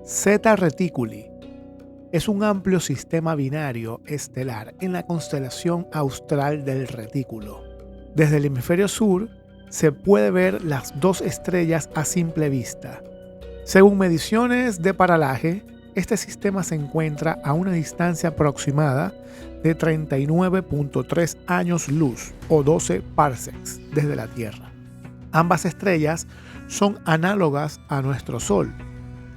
Zeta Reticuli es un amplio sistema binario estelar en la constelación austral del Retículo. Desde el hemisferio sur se puede ver las dos estrellas a simple vista. Según mediciones de paralaje, este sistema se encuentra a una distancia aproximada de 39.3 años luz o 12 parsecs desde la Tierra. Ambas estrellas son análogas a nuestro Sol,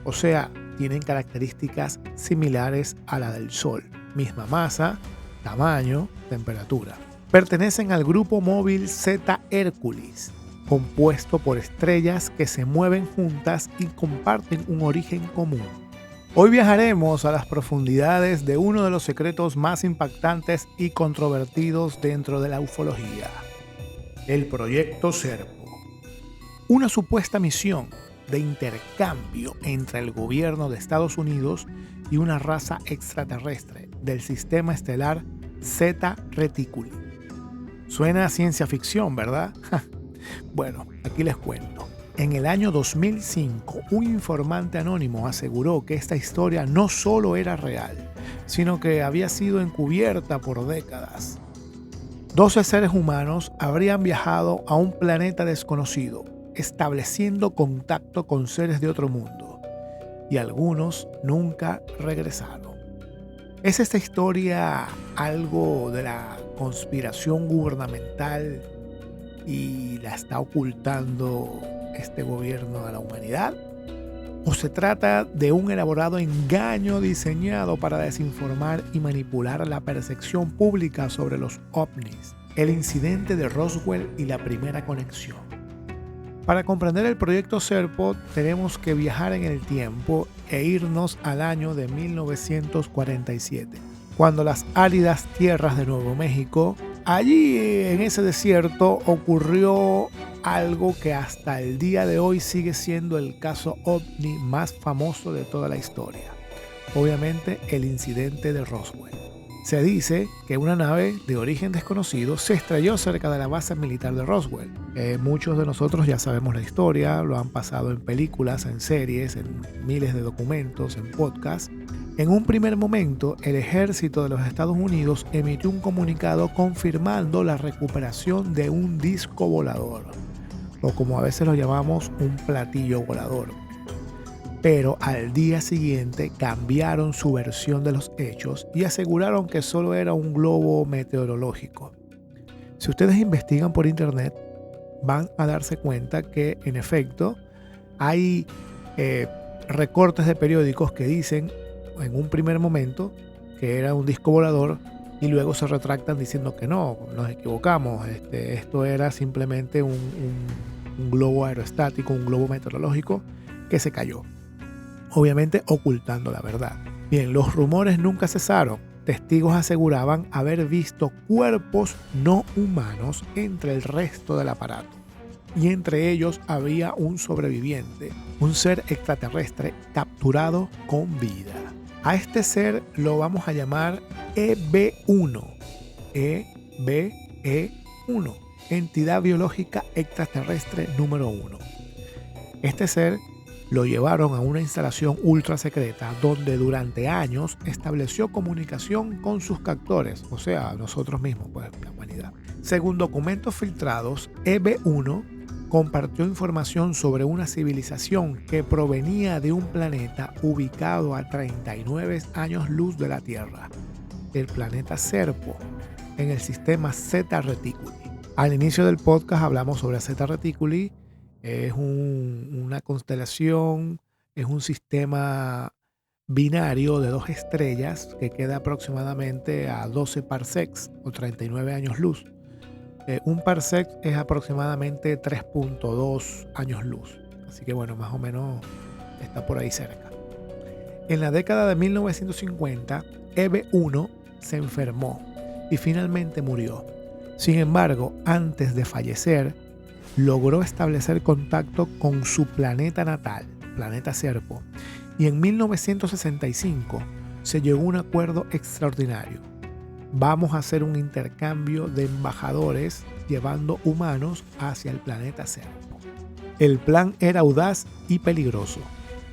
o sea, tienen características similares a la del Sol, misma masa, tamaño, temperatura. Pertenecen al grupo móvil Zeta Herculis, compuesto por estrellas que se mueven juntas y comparten un origen común. Hoy viajaremos a las profundidades de uno de los secretos más impactantes y controvertidos dentro de la ufología, el Proyecto Serpo. Una supuesta misión de intercambio entre el gobierno de Estados Unidos y una raza extraterrestre del sistema estelar Zeta Reticuli. Suena a ciencia ficción, ¿verdad? Bueno, aquí les cuento. En el año 2005, un informante anónimo aseguró que esta historia no solo era real, sino que había sido encubierta por décadas. 12 seres humanos habrían viajado a un planeta desconocido, estableciendo contacto con seres de otro mundo, y algunos nunca regresaron. ¿Es esta historia algo de la conspiración gubernamental y la está ocultando este gobierno a la humanidad? ¿O se trata de un elaborado engaño diseñado para desinformar y manipular la percepción pública sobre los ovnis, el incidente de Roswell y la primera conexión? Para comprender el proyecto Serpo tenemos que viajar en el tiempo e irnos al año de 1947, cuando las áridas tierras de Nuevo México, allí en ese desierto ocurrió algo que hasta el día de hoy sigue siendo el caso ovni más famoso de toda la historia. Obviamente el incidente de Roswell. Se dice que una nave de origen desconocido se estrelló cerca de la base militar de Roswell. Muchos de nosotros ya sabemos la historia, lo han pasado en películas, en series, en miles de documentos, en podcasts. En un primer momento, el ejército de los Estados Unidos emitió un comunicado confirmando la recuperación de un disco volador, o como a veces lo llamamos, un platillo volador. Pero al día siguiente cambiaron su versión de los hechos y aseguraron que solo era un globo meteorológico. Si ustedes investigan por internet, van a darse cuenta que en efecto hay recortes de periódicos que dicen en un primer momento que era un disco volador y luego se retractan diciendo que no, nos equivocamos, esto era simplemente un globo aerostático, un globo meteorológico que se cayó, obviamente ocultando la verdad. Bien, los rumores nunca cesaron. Testigos aseguraban haber visto cuerpos no humanos entre el resto del aparato, y entre ellos había un sobreviviente, un ser extraterrestre capturado con vida. A este ser lo vamos a llamar EB1, EBE1, entidad biológica extraterrestre número 1. Este ser lo llevaron a una instalación ultra secreta donde durante años estableció comunicación con sus captores, o sea, nosotros mismos, pues la humanidad. Según documentos filtrados, EB1 compartió información sobre una civilización que provenía de un planeta ubicado a 39 años luz de la Tierra, el planeta Serpo, en el sistema Zeta Reticuli. Al inicio del podcast hablamos sobre Zeta Reticuli. Es una constelación, es un sistema binario de dos estrellas que queda aproximadamente a 12 parsecs o 39 años luz. Un parsec es aproximadamente 3.2 años luz. Así que bueno, más o menos está por ahí cerca. En la década de 1950, EB1 se enfermó y finalmente murió. Sin embargo, antes de fallecer, logró establecer contacto con su planeta natal, planeta Serpo, y en 1965 se llegó a un acuerdo extraordinario. Vamos a hacer un intercambio de embajadores llevando humanos hacia el planeta Serpo. El plan era audaz y peligroso.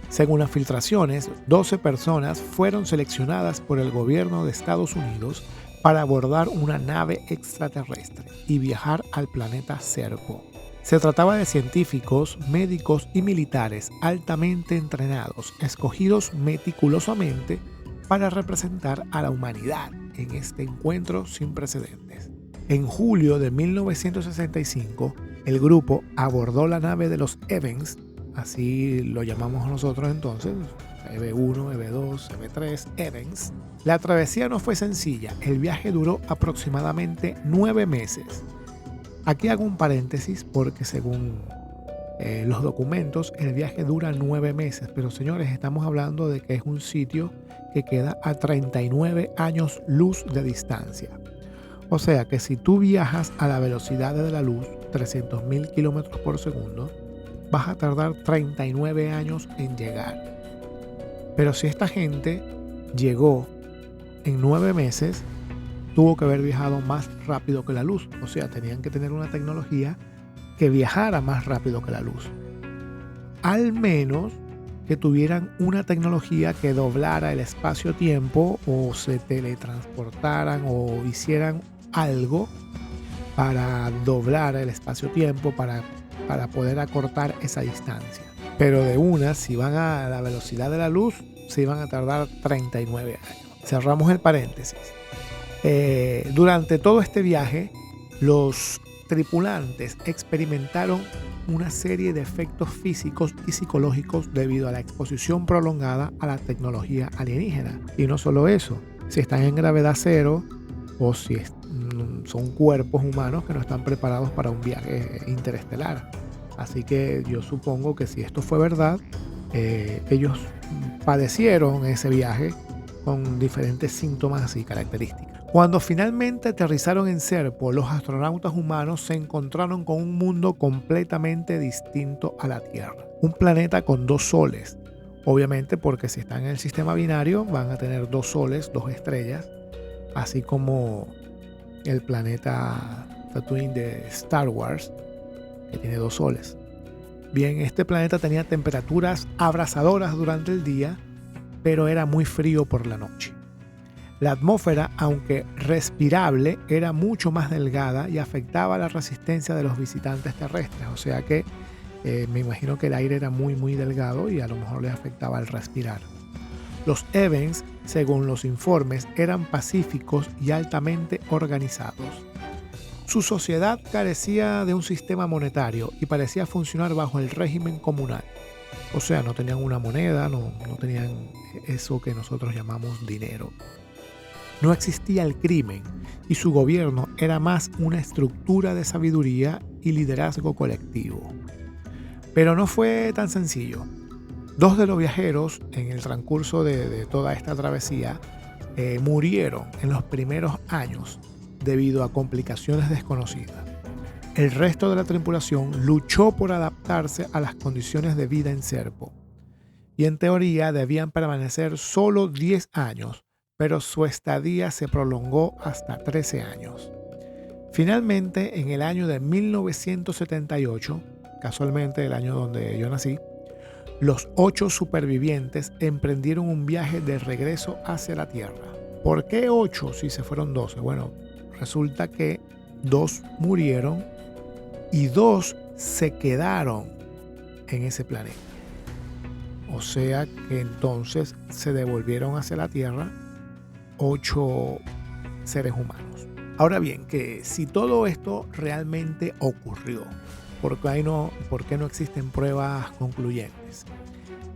Según las filtraciones, 12 personas fueron seleccionadas por el gobierno de Estados Unidos para abordar una nave extraterrestre y viajar al planeta Serpo. Se trataba de científicos, médicos y militares altamente entrenados, escogidos meticulosamente para representar a la humanidad en este encuentro sin precedentes. En julio de 1965, el grupo abordó la nave de los Evans, así lo llamamos nosotros entonces, EV1, EV2, EV3, Evans. La travesía no fue sencilla, el viaje duró aproximadamente 9 meses. Aquí hago un paréntesis porque según los documentos el viaje dura 9 meses, pero señores, estamos hablando de que es un sitio que queda a 39 años luz de distancia. O sea que si tú viajas a la velocidad de la luz, 300.000 kilómetros por segundo, vas a tardar 39 años en llegar. Pero si esta gente llegó en 9 meses, tuvo que haber viajado más rápido que la luz. O sea, tenían que tener una tecnología que viajara más rápido que la luz. Al menos que tuvieran una tecnología que doblara el espacio-tiempo o se teletransportaran o hicieran algo para doblar el espacio-tiempo para poder acortar esa distancia. Pero de una, si van a la velocidad de la luz, se iban a tardar 39 años. Cerramos el paréntesis. Durante todo este viaje, los tripulantes experimentaron una serie de efectos físicos y psicológicos debido a la exposición prolongada a la tecnología alienígena. Y no solo eso, si están en gravedad cero o si son cuerpos humanos que no están preparados para un viaje interestelar. Así que yo supongo que si esto fue verdad, ellos padecieron ese viaje con diferentes síntomas y características. Cuando finalmente aterrizaron en Serpo, los astronautas humanos se encontraron con un mundo completamente distinto a la Tierra. Un planeta con 2 soles. Obviamente porque si están en el sistema binario van a tener 2 soles, 2 estrellas, así como el planeta Tatooine de Star Wars, que tiene 2 soles. Bien, este planeta tenía temperaturas abrasadoras durante el día, pero era muy frío por la noche. La atmósfera, aunque respirable, era mucho más delgada y afectaba la resistencia de los visitantes terrestres. O sea que me imagino que el aire era muy delgado y a lo mejor les afectaba al respirar. Los Evans, según los informes, eran pacíficos y altamente organizados. Su sociedad carecía de un sistema monetario y parecía funcionar bajo el régimen comunal. O sea, no tenían una moneda, no tenían eso que nosotros llamamos dinero. No existía el crimen y su gobierno era más una estructura de sabiduría y liderazgo colectivo. Pero no fue tan sencillo. 2 de los viajeros en el transcurso de toda esta travesía murieron en los primeros años debido a complicaciones desconocidas. El resto de la tripulación luchó por adaptarse a las condiciones de vida en Serpo y en teoría debían permanecer solo 10 años, pero su estadía se prolongó hasta 13 años. Finalmente, en el año de 1978, casualmente el año donde yo nací, los 8 supervivientes emprendieron un viaje de regreso hacia la Tierra. ¿Por qué 8 si se fueron 12? Bueno, resulta que 2 murieron y 2 se quedaron en ese planeta. O sea que entonces se devolvieron hacia la Tierra 8 seres humanos. Ahora bien, que si todo esto realmente ocurrió, ¿por qué no existen pruebas concluyentes?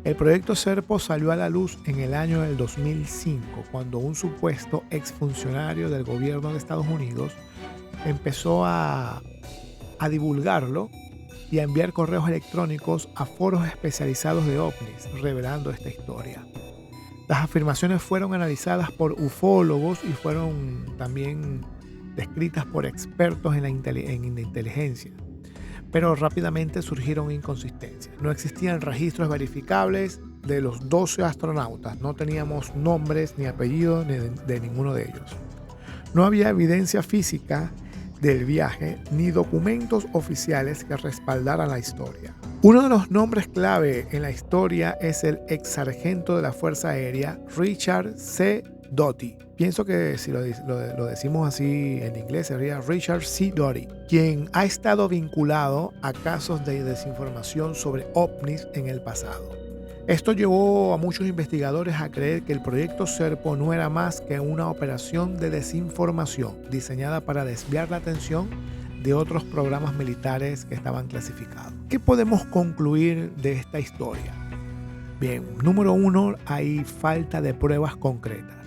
El proyecto Serpo salió a la luz en el año del 2005, cuando un supuesto exfuncionario del gobierno de Estados Unidos empezó a divulgarlo y a enviar correos electrónicos a foros especializados de ovnis, revelando esta historia. Las afirmaciones fueron analizadas por ufólogos y fueron también descritas por expertos en inteligencia. Pero rápidamente surgieron inconsistencias. No existían registros verificables de los 12 astronautas. No teníamos nombres ni apellidos de ninguno de ellos. No había evidencia física del viaje ni documentos oficiales que respaldaran la historia. Uno de los nombres clave en la historia es el ex sargento de la Fuerza Aérea Richard C. Doty. Pienso que si lo decimos así en inglés sería Richard C. Doty, quien ha estado vinculado a casos de desinformación sobre ovnis en el pasado. Esto llevó a muchos investigadores a creer que el proyecto Serpo no era más que una operación de desinformación diseñada para desviar la atención de otros programas militares que estaban clasificados. ¿Qué podemos concluir de esta historia? Bien, número 1, hay falta de pruebas concretas.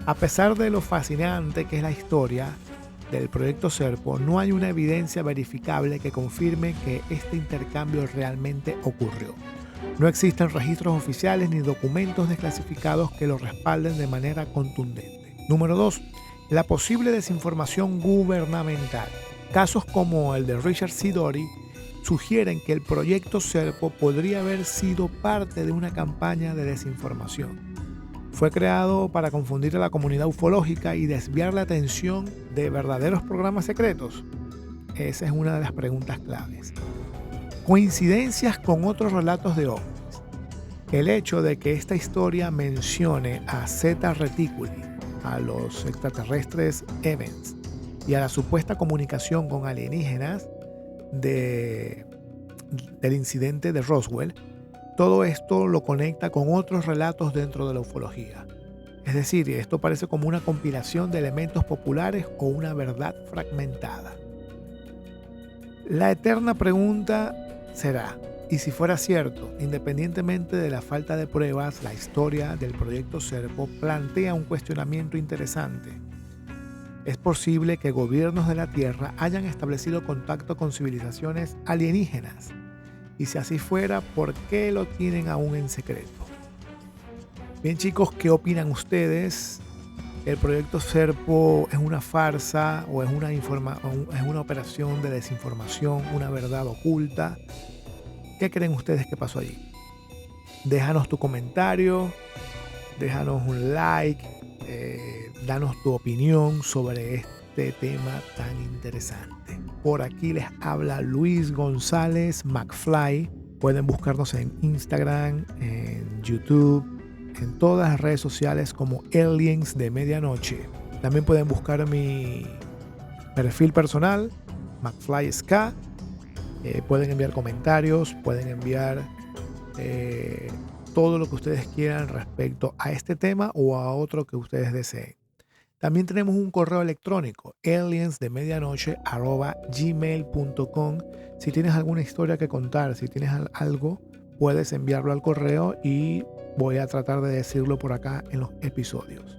A pesar de lo fascinante que es la historia del proyecto Serpo, no hay una evidencia verificable que confirme que este intercambio realmente ocurrió. No existen registros oficiales ni documentos desclasificados que lo respalden de manera contundente. Número 2, la posible desinformación gubernamental. Casos como el de Richard C. Doty sugieren que el proyecto Serpo podría haber sido parte de una campaña de desinformación. Fue creado para confundir a la comunidad ufológica y desviar la atención de verdaderos programas secretos. Esa es una de las preguntas claves. Coincidencias con otros relatos de ovnis. El hecho de que esta historia mencione a Zeta Reticuli, a los extraterrestres Evans y a la supuesta comunicación con alienígenas del incidente de Roswell, todo esto lo conecta con otros relatos dentro de la ufología. Es decir, esto parece como una compilación de elementos populares o una verdad fragmentada. La eterna pregunta será, ¿y si fuera cierto? Independientemente de la falta de pruebas, la historia del proyecto Serpo plantea un cuestionamiento interesante. Es posible que gobiernos de la Tierra hayan establecido contacto con civilizaciones alienígenas. Y si así fuera, ¿por qué lo tienen aún en secreto? Bien, chicos, ¿qué opinan ustedes? ¿El proyecto Serpo es una farsa o es una operación de desinformación, una verdad oculta? ¿Qué creen ustedes que pasó allí? Déjanos tu comentario, déjanos un like, danos tu opinión sobre este tema tan interesante. Por aquí les habla Luis González McFly. Pueden buscarnos en Instagram, en YouTube, en todas las redes sociales como Aliens de Medianoche. También pueden buscar mi perfil personal, McFly Ska. Pueden enviar comentarios, pueden enviar todo lo que ustedes quieran respecto a este tema o a otro que ustedes deseen. También tenemos un correo electrónico, aliensdemedianoche@gmail.com. Si tienes alguna historia que contar, si tienes algo, puedes enviarlo al correo y voy a tratar de decirlo por acá en los episodios.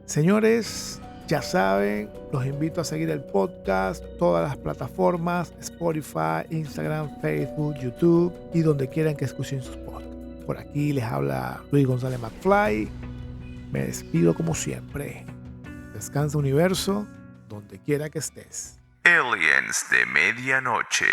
Señores, ya saben, los invito a seguir el podcast, todas las plataformas, Spotify, Instagram, Facebook, YouTube y donde quieran que escuchen sus podcasts. Por aquí les habla Luis González McFly. Me despido como siempre. Descansa, universo, donde quiera que estés. Aliens de Medianoche.